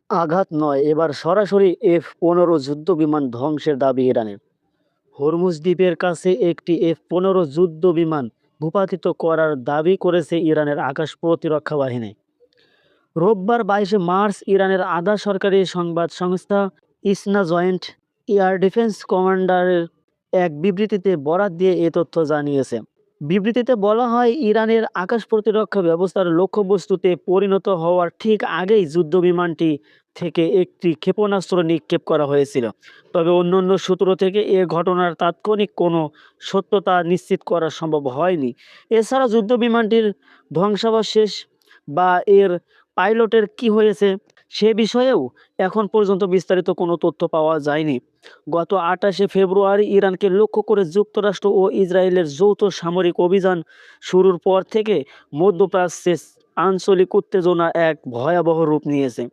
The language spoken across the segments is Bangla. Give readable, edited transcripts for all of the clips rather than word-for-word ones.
আঘাত নয়, এবার সরাসরি F-15 যুদ্ধবিমান ধ্বংসের দাবি ইরানের। হরমুজ দ্বীপের কাছে একটি F-15 যুদ্ধবিমান ভূপাতিত করার দাবি করেছে ইরানের আকাশ প্রতিরক্ষা বাহিনী। রোববার 22শে মার্চ ইরানের আধা সরকারি সংবাদ সংস্থা ইসনা জয়েন্ট এয়ার ডিফেন্স কমান্ডারের এক বিবৃতিতে বরাত দিয়ে এ তথ্য জানিয়েছে। বিবৃতিতে বলা হয়, ইরানের আকাশ প্রতিরক্ষা ব্যবস্থার লক্ষ্যবস্তুতে পরিণত হওয়ার ঠিক আগেই যুদ্ধবিমানটি থেকে একটি ক্ষেপণাস্ত্র নিক্ষেপ করা হয়েছিল। তবে অন্যান্য সূত্র থেকে এ ঘটনার তাৎক্ষণিক কোনো সত্যতা নিশ্চিত করা সম্ভব হয়নি। এছাড়া যুদ্ধবিমানটির ধ্বংসাবশেষ বা এর পাইলটের কী হয়েছে সে বিষয়েও এখন পর্যন্ত বিস্তারিত কোনো তথ্য পাওয়া যায়নি। গত 28শে ফেব্রুয়ারি ইরানকে লক্ষ্য করে যুক্তরাষ্ট্র ও ইসরায়েলের যৌথ সামরিক অভিযান শুরুর পর থেকে মধ্যপ্রাচ্যে আঞ্চলিক উত্তেজনা এক ভয়াবহ রূপ নিয়েছে।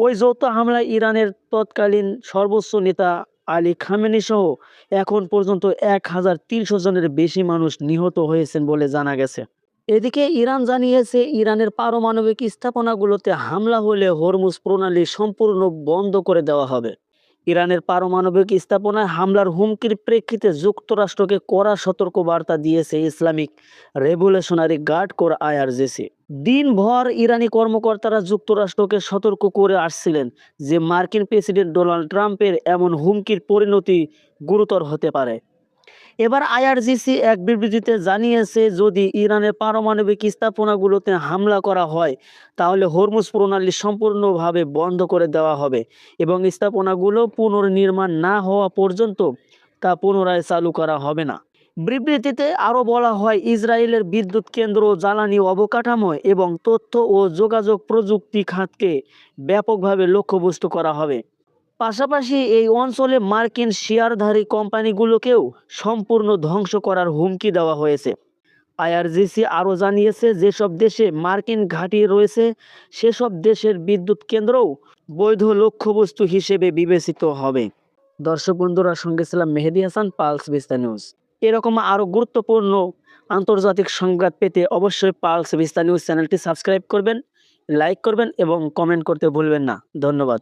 ওই যৌথ হামলায় ইরানের তৎকালীন সর্বোচ্চ নেতা আলী খামেনি সহ এখন পর্যন্ত 1300 জনের বেশি মানুষ নিহত হয়েছেন বলে জানা গেছে। এদিকে ইরান জানিয়েছে, ইরানের পারমাণবিক স্থাপনাগুলোতে হামলা হলে হরমুজ প্রণালী সম্পূর্ণ বন্ধ করে দেওয়া হবে। ইরানের পারমাণবিক স্থাপনায় হামলার হুমকির প্রেক্ষিতে যুক্তরাষ্ট্রকে কড়া সতর্কবার্তা দিয়েছে Islamic revolutionary guard corps IRGC। দিনভর ইরানি কর্মকর্তারা যুক্তরাষ্ট্রকে সতর্ক করে আসছিলেন যে মার্কিন প্রেসিডেন্ট ডোনাল্ড ট্রাম্পের এমন হুমকির পরিণতি গুরুতর হতে পারে। এবার IRGC এক বিবৃতিতে জানিয়েছে, যদি ইরানের পারমাণবিক স্থাপনাগুলোতে হামলা করা হয় তাহলে হরমুজ প্রণালী সম্পূর্ণভাবে বন্ধ করে দেওয়া হবে এবং স্থাপনাগুলো পুনর্নির্মাণ না হওয়া পর্যন্ত তা পুনরায় চালু করা হবে না। বিবৃতিতে আরও বলা হয়, ইসরায়েলের বিদ্যুৎ কেন্দ্র, জ্বালানি অবকাঠামো এবং তথ্য ও যোগাযোগ প্রযুক্তি খাতকে ব্যাপকভাবে লক্ষ্যবস্তু করা হবে। পাশাপাশি এই অঞ্চলে মার্কিন শেয়ারধারী কোম্পানিগুলোকেও সম্পূর্ণ ধ্বংস করার হুমকি দেওয়া হয়েছে। IRGC আরও জানিয়েছে, যেসব দেশে মার্কিন ঘাঁটি রয়েছে সেসব দেশের বিদ্যুৎ কেন্দ্রও বৈধ লক্ষ্যবস্তু হিসেবে বিবেচিত হবে। দর্শক বন্ধুরা, সঙ্গে ছিলাম মেহেদী হাসান, পালস বিস্তা নিউজ। এরকম আরও গুরুত্বপূর্ণ আন্তর্জাতিক সংবাদ পেতে অবশ্যই পালস বিস্তা নিউজ চ্যানেলটি সাবস্ক্রাইব করবেন, লাইক করবেন এবং কমেন্ট করতে ভুলবেন না। ধন্যবাদ।